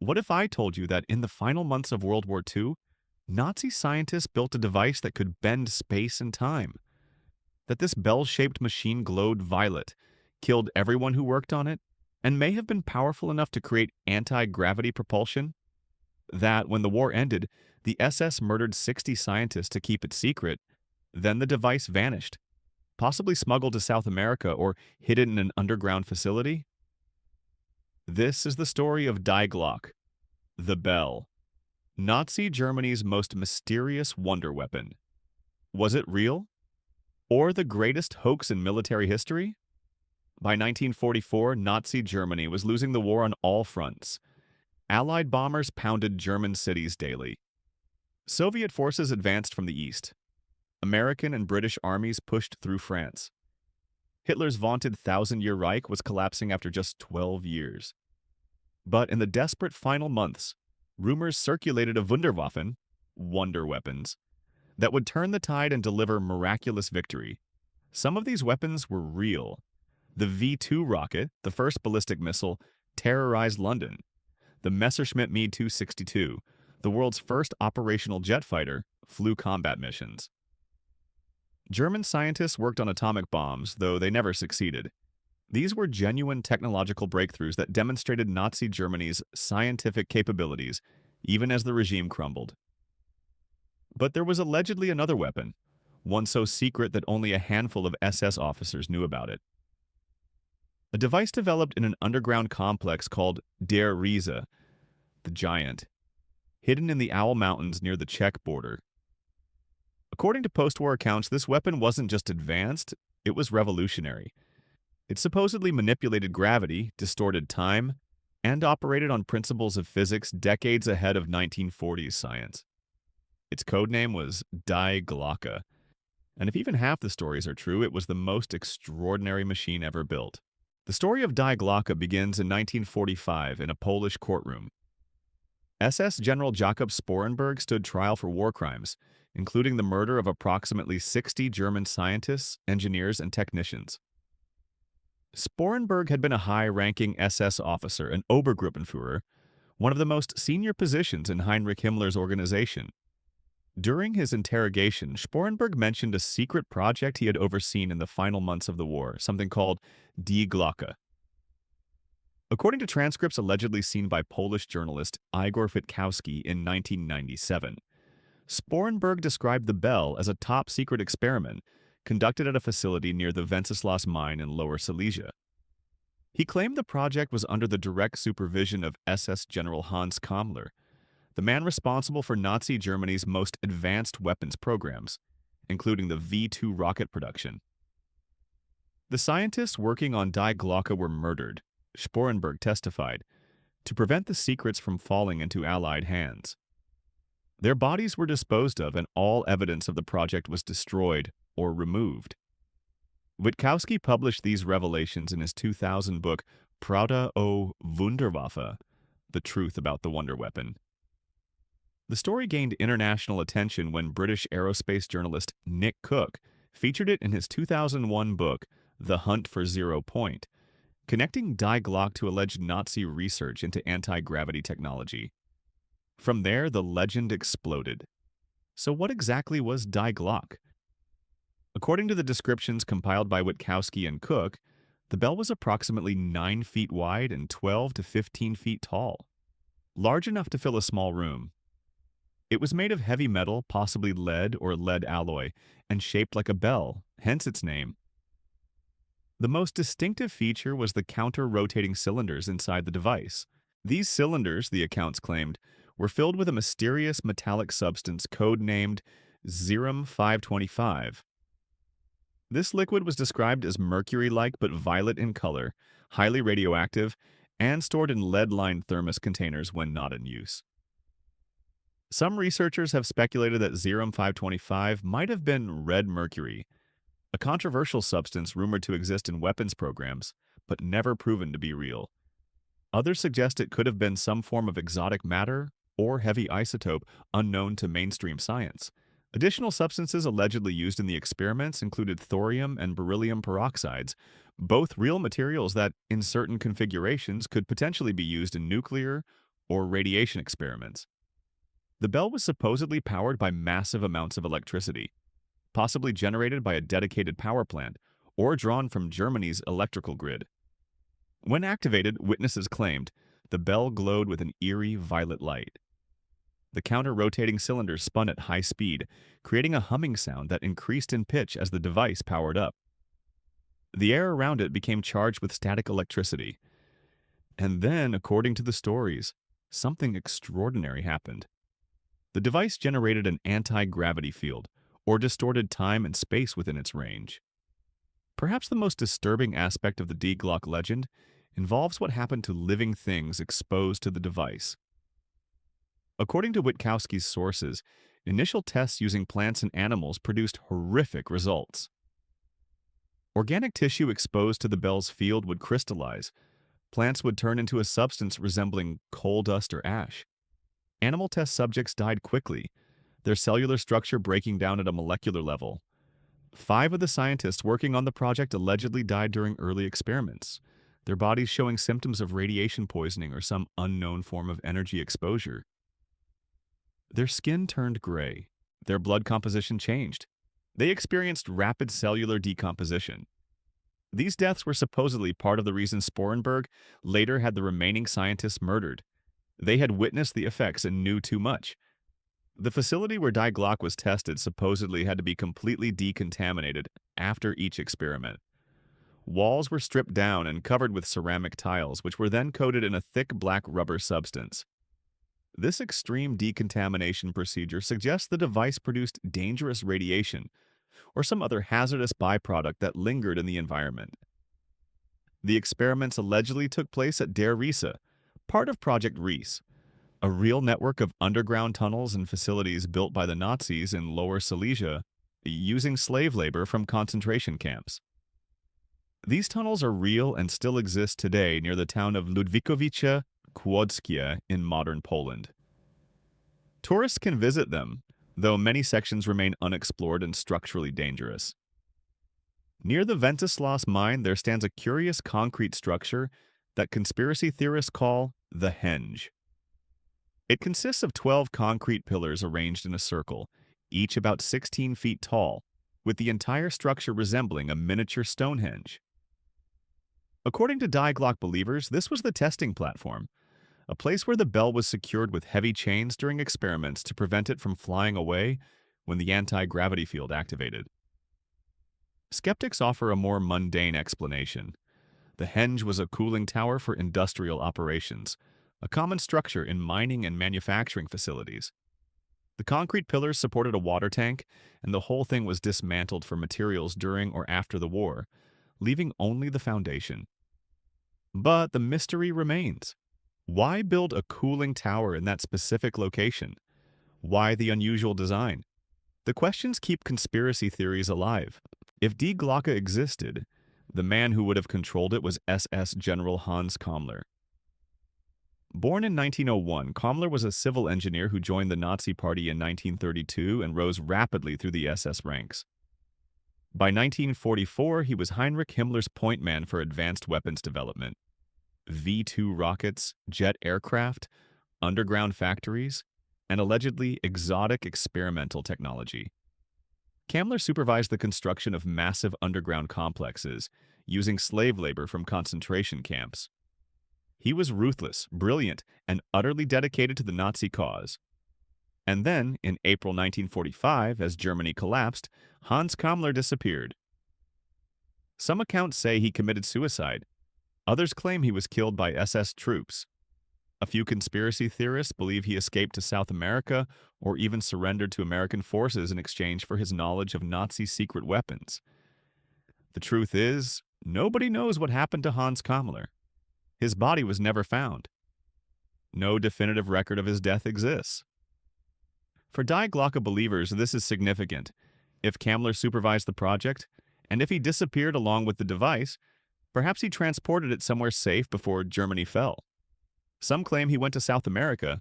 What if I told you that in the final months of World War II, Nazi scientists built a device that could bend space and time? That this bell-shaped machine glowed violet, killed everyone who worked on it, and may have been powerful enough to create anti-gravity propulsion? That when the war ended, the SS murdered 60 scientists to keep it secret, then the device vanished, possibly smuggled to South America or hidden in an underground facility? This is the story of Die Glocke, the Bell, Nazi Germany's most mysterious wonder weapon. Was it real? Or the greatest hoax in military history? By 1944, Nazi Germany was losing the war on all fronts. Allied bombers pounded German cities daily. Soviet forces advanced from the east. American and British armies pushed through France. Hitler's vaunted thousand-year Reich was collapsing after just 12 years. But in the desperate final months, rumors circulated of Wunderwaffen, wonder weapons, that would turn the tide and deliver miraculous victory. Some of these weapons were real. The V-2 rocket, the first ballistic missile, terrorized London. The Messerschmitt Me-262, the world's first operational jet fighter, flew combat missions. German scientists worked on atomic bombs, though they never succeeded. These were genuine technological breakthroughs that demonstrated Nazi Germany's scientific capabilities, even as the regime crumbled. But there was allegedly another weapon, one so secret that only a handful of SS officers knew about it. A device developed in an underground complex called Der Riese, the Giant, hidden in the Owl Mountains near the Czech border. According to post-war accounts, this weapon wasn't just advanced, it was revolutionary. It supposedly manipulated gravity, distorted time, and operated on principles of physics decades ahead of 1940s science. Its codename was Die Glocke, and if even half the stories are true, it was the most extraordinary machine ever built. The story of Die Glocke begins in 1945 in a Polish courtroom. SS General Jakob Sporenberg stood trial for war crimes, including the murder of approximately 60 German scientists, engineers, and technicians. Sporenberg had been a high-ranking SS officer, an Obergruppenführer, one of the most senior positions in Heinrich Himmler's organization. During his interrogation, Sporenberg mentioned a secret project he had overseen in the final months of the war, something called Die Glocke. According to transcripts allegedly seen by Polish journalist Igor Witkowski in 1997, Sporenberg described the bell as a top-secret experiment conducted at a facility near the Wenceslas mine in Lower Silesia. He claimed the project was under the direct supervision of SS General Hans Kammler, the man responsible for Nazi Germany's most advanced weapons programs, including the V-2 rocket production. The scientists working on Die Glocke were murdered, Sporenberg testified, to prevent the secrets from falling into Allied hands. Their bodies were disposed of and all evidence of the project was destroyed or removed. Witkowski published these revelations in his 2000 book Pravda o Wunderwaffe, The Truth About the Wonder Weapon. The story gained international attention when British aerospace journalist Nick Cook featured it in his 2001 book The Hunt for Zero Point, connecting Die Glocke to alleged Nazi research into anti-gravity technology. From there, the legend exploded. So what exactly was Die Glocke? According to the descriptions compiled by Witkowski and Cook, the bell was approximately 9 feet wide and 12 to 15 feet tall, large enough to fill a small room. It was made of heavy metal, possibly lead or lead alloy, and shaped like a bell, hence its name. The most distinctive feature was the counter-rotating cylinders inside the device. These cylinders, the accounts claimed, were filled with a mysterious metallic substance code-named Cerium-525. This liquid was described as mercury-like but violet in color, highly radioactive, and stored in lead-lined thermos containers when not in use. Some researchers have speculated that Cerium-525 might have been red mercury, a controversial substance rumored to exist in weapons programs, but never proven to be real. Others suggest it could have been some form of exotic matter or heavy isotope unknown to mainstream science. Additional substances allegedly used in the experiments included thorium and beryllium peroxides, both real materials that, in certain configurations, could potentially be used in nuclear or radiation experiments. The bell was supposedly powered by massive amounts of electricity, possibly generated by a dedicated power plant or drawn from Germany's electrical grid. When activated, witnesses claimed the bell glowed with an eerie violet light. The counter-rotating cylinders spun at high speed, creating a humming sound that increased in pitch as the device powered up. The air around it became charged with static electricity. And then, according to the stories, something extraordinary happened. The device generated an anti-gravity field, or distorted time and space within its range. Perhaps the most disturbing aspect of the Die Glocke legend involves what happened to living things exposed to the device. According to Witkowski's sources, initial tests using plants and animals produced horrific results. Organic tissue exposed to the bell's field would crystallize. Plants would turn into a substance resembling coal dust or ash. Animal test subjects died quickly, their cellular structure breaking down at a molecular level. 5 of the scientists working on the project allegedly died during early experiments, their bodies showing symptoms of radiation poisoning or some unknown form of energy exposure. Their skin turned gray. Their blood composition changed. They experienced rapid cellular decomposition. These deaths were supposedly part of the reason Sporenberg later had the remaining scientists murdered. They had witnessed the effects and knew too much. The facility where Die Glocke was tested supposedly had to be completely decontaminated after each experiment. Walls were stripped down and covered with ceramic tiles, which were then coated in a thick black rubber substance. This extreme decontamination procedure suggests the device produced dangerous radiation or some other hazardous byproduct that lingered in the environment. The experiments allegedly took place at Der Riese, part of Project Riese, a real network of underground tunnels and facilities built by the Nazis in Lower Silesia using slave labor from concentration camps. These tunnels are real and still exist today near the town of Ludwikowice Kłodzkie in modern Poland. Tourists can visit them, though many sections remain unexplored and structurally dangerous. Near the Wenceslaus mine, there stands a curious concrete structure that conspiracy theorists call the henge. It consists of 12 concrete pillars arranged in a circle, each about 16 feet tall, with the entire structure resembling a miniature Stonehenge. According to Die Glocke believers, this was the testing platform, a place where the bell was secured with heavy chains during experiments to prevent it from flying away when the anti-gravity field activated. Skeptics offer a more mundane explanation. The henge was a cooling tower for industrial operations, a common structure in mining and manufacturing facilities. The concrete pillars supported a water tank, and the whole thing was dismantled for materials during or after the war, leaving only the foundation. But the mystery remains. Why build a cooling tower in that specific location? Why the unusual design? The questions keep conspiracy theories alive. If Die Glocke existed, the man who would have controlled it was SS General Hans Kammler. Born in 1901, Kammler was a civil engineer who joined the Nazi Party in 1932 and rose rapidly through the SS ranks. By 1944, he was Heinrich Himmler's point man for advanced weapons development. V-2 rockets, jet aircraft, underground factories, and allegedly exotic experimental technology. Kammler supervised the construction of massive underground complexes using slave labor from concentration camps. He was ruthless, brilliant, and utterly dedicated to the Nazi cause. And then, in April 1945, as Germany collapsed, Hans Kammler disappeared. Some accounts say he committed suicide. Others claim he was killed by SS troops. A few conspiracy theorists believe he escaped to South America or even surrendered to American forces in exchange for his knowledge of Nazi secret weapons. The truth is, nobody knows what happened to Hans Kammler. His body was never found. No definitive record of his death exists. For Die Glocke believers, this is significant. If Kammler supervised the project, and if he disappeared along with the device, perhaps he transported it somewhere safe before Germany fell. Some claim he went to South America,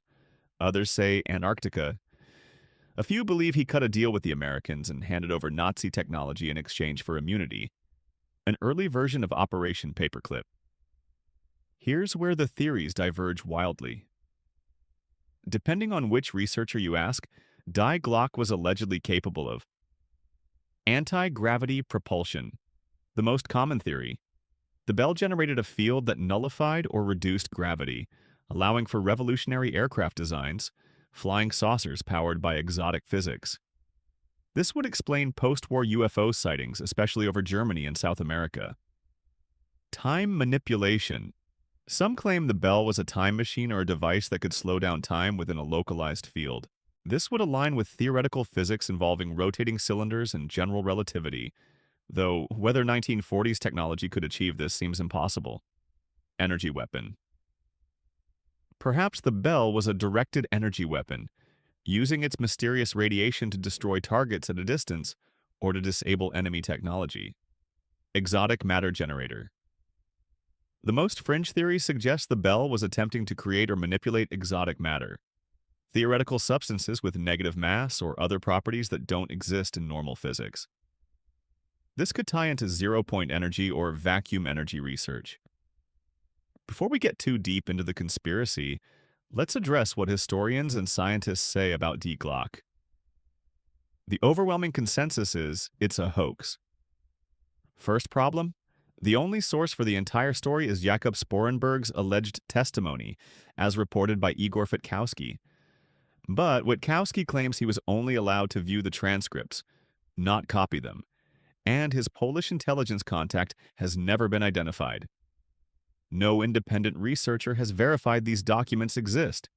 others say Antarctica. A few believe he cut a deal with the Americans and handed over Nazi technology in exchange for immunity, an early version of Operation Paperclip. Here's where the theories diverge wildly. Depending on which researcher you ask, Die Glocke was allegedly capable of anti-gravity propulsion, the most common theory. The bell generated a field that nullified or reduced gravity, allowing for revolutionary aircraft designs, flying saucers powered by exotic physics. This would explain post-war UFO sightings, especially over Germany and South America. Time manipulation. Some claim the bell was a time machine or a device that could slow down time within a localized field. This would align with theoretical physics involving rotating cylinders and general relativity, though whether 1940s technology could achieve this seems impossible. Energy weapon. Perhaps the bell was a directed energy weapon, using its mysterious radiation to destroy targets at a distance or to disable enemy technology. Exotic matter generator. The most fringe theories suggest the bell was attempting to create or manipulate exotic matter, theoretical substances with negative mass or other properties that don't exist in normal physics. This could tie into zero-point energy or vacuum energy research. Before we get too deep into the conspiracy, let's address what historians and scientists say about Die Glocke. The overwhelming consensus is it's a hoax. First problem: the only source for the entire story is Jakob Sporenberg's alleged testimony, as reported by Igor Witkowski. But Witkowski claims he was only allowed to view the transcripts, not copy them, and his Polish intelligence contact has never been identified. No independent researcher has verified these documents exist.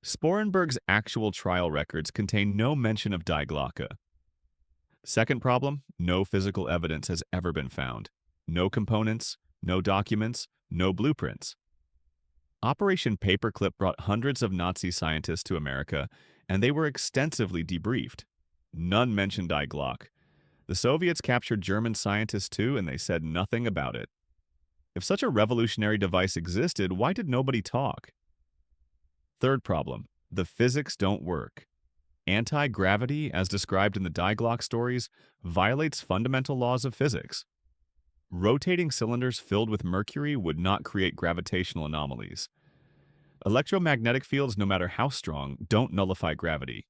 Sporenberg's actual trial records contain no mention of Die Glocke. Second problem: no physical evidence has ever been found. No components, no documents, no blueprints. Operation Paperclip brought hundreds of Nazi scientists to America, and they were extensively debriefed. None mentioned Die Glocke. The Soviets captured German scientists too, and they said nothing about it. If such a revolutionary device existed, why did nobody talk? Third problem: the physics don't work. Anti-gravity, as described in the Die Glocke stories, violates fundamental laws of physics. Rotating cylinders filled with mercury would not create gravitational anomalies. Electromagnetic fields, no matter how strong, don't nullify gravity.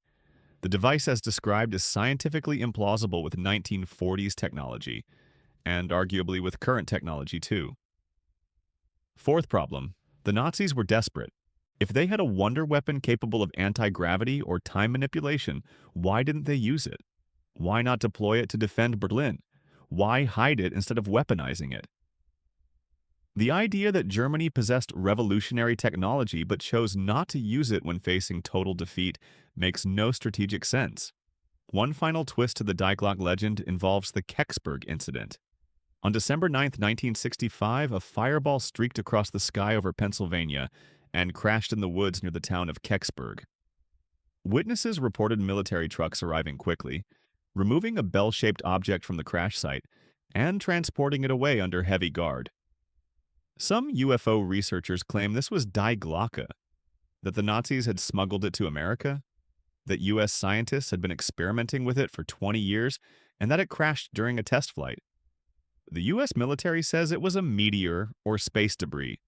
The device as described is scientifically implausible with 1940s technology, and arguably with current technology too. Fourth problem: the Nazis were desperate. If they had a wonder weapon capable of anti-gravity or time manipulation, why didn't they use it? Why not deploy it to defend Berlin? Why hide it instead of weaponizing it? The idea that Germany possessed revolutionary technology but chose not to use it when facing total defeat makes no strategic sense. One final twist to the Die Glocke legend involves the Kecksburg incident. On December 9, 1965, a fireball streaked across the sky over Pennsylvania and crashed in the woods near the town of Kecksburg. Witnesses reported military trucks arriving quickly, removing a bell-shaped object from the crash site, and transporting it away under heavy guard. Some UFO researchers claim this was Die Glocke, that the Nazis had smuggled it to America, that U.S. scientists had been experimenting with it for 20 years, and that it crashed during a test flight. The U.S. military says it was a meteor or space debris.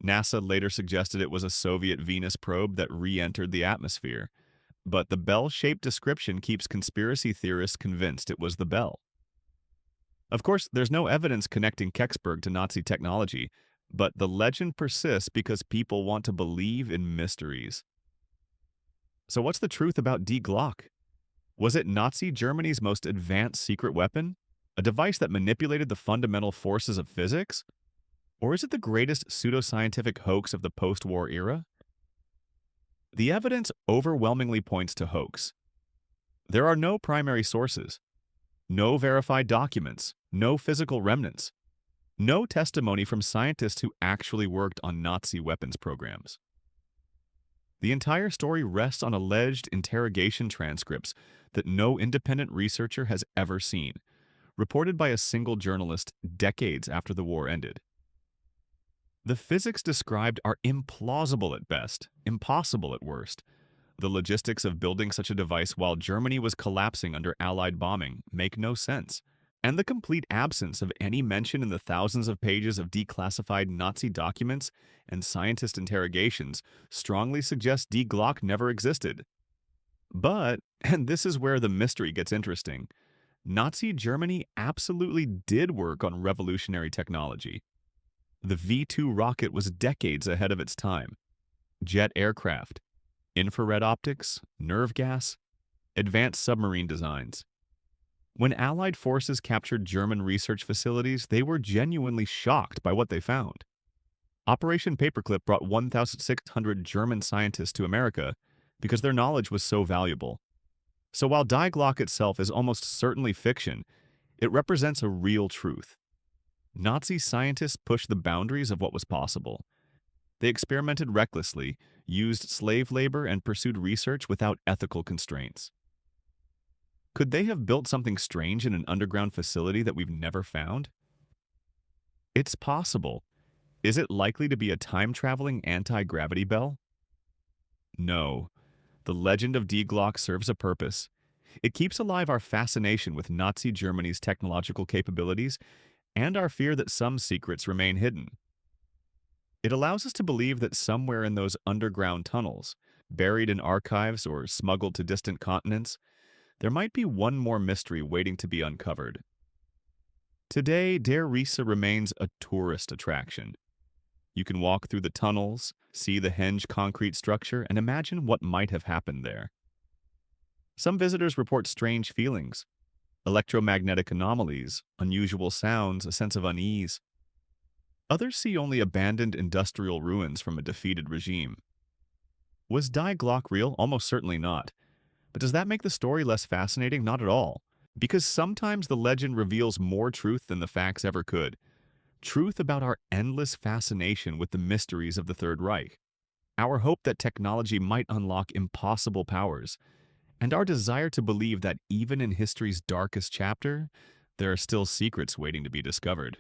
NASA later suggested it was a Soviet Venus probe that re-entered the atmosphere, but the bell-shaped description keeps conspiracy theorists convinced it was the bell. Of course, there's no evidence connecting Kecksburg to Nazi technology, but the legend persists because people want to believe in mysteries. So what's the truth about Die Glocke? Was it Nazi Germany's most advanced secret weapon? A device that manipulated the fundamental forces of physics? Or is it the greatest pseudoscientific hoax of the post-war era? The evidence overwhelmingly points to hoax. There are no primary sources, no verified documents, no physical remnants, no testimony from scientists who actually worked on Nazi weapons programs. The entire story rests on alleged interrogation transcripts that no independent researcher has ever seen, reported by a single journalist decades after the war ended. The physics described are implausible at best, impossible at worst. The logistics of building such a device while Germany was collapsing under Allied bombing make no sense. And the complete absence of any mention in the thousands of pages of declassified Nazi documents and scientist interrogations strongly suggests Die Glocke never existed. But, and this is where the mystery gets interesting, Nazi Germany absolutely did work on revolutionary technology. The V-2 rocket was decades ahead of its time. Jet aircraft, infrared optics, nerve gas, advanced submarine designs. When Allied forces captured German research facilities, they were genuinely shocked by what they found. Operation Paperclip brought 1,600 German scientists to America because their knowledge was so valuable. So while Die Glocke itself is almost certainly fiction, it represents a real truth. Nazi scientists pushed the boundaries of what was possible. They experimented recklessly, used slave labor, and pursued research without ethical constraints. Could they have built something strange in an underground facility that we've never found? It's possible. Is it likely to be a time-traveling anti-gravity bell? No. The legend of Die Glocke serves a purpose. It keeps alive our fascination with Nazi Germany's technological capabilities and our fear that some secrets remain hidden. It allows us to believe that somewhere in those underground tunnels, buried in archives or smuggled to distant continents, there might be one more mystery waiting to be uncovered. Today, Der Riese remains a tourist attraction. You can walk through the tunnels, see the henge concrete structure, and imagine what might have happened there. Some visitors report strange feelings, electromagnetic anomalies, unusual sounds, a sense of unease. Others see only abandoned industrial ruins from a defeated regime. Was Die Glocke real? Almost certainly not. But does that make the story less fascinating? Not at all. Because sometimes the legend reveals more truth than the facts ever could. Truth about our endless fascination with the mysteries of the Third Reich. Our hope that technology might unlock impossible powers. And our desire to believe that even in history's darkest chapter, there are still secrets waiting to be discovered.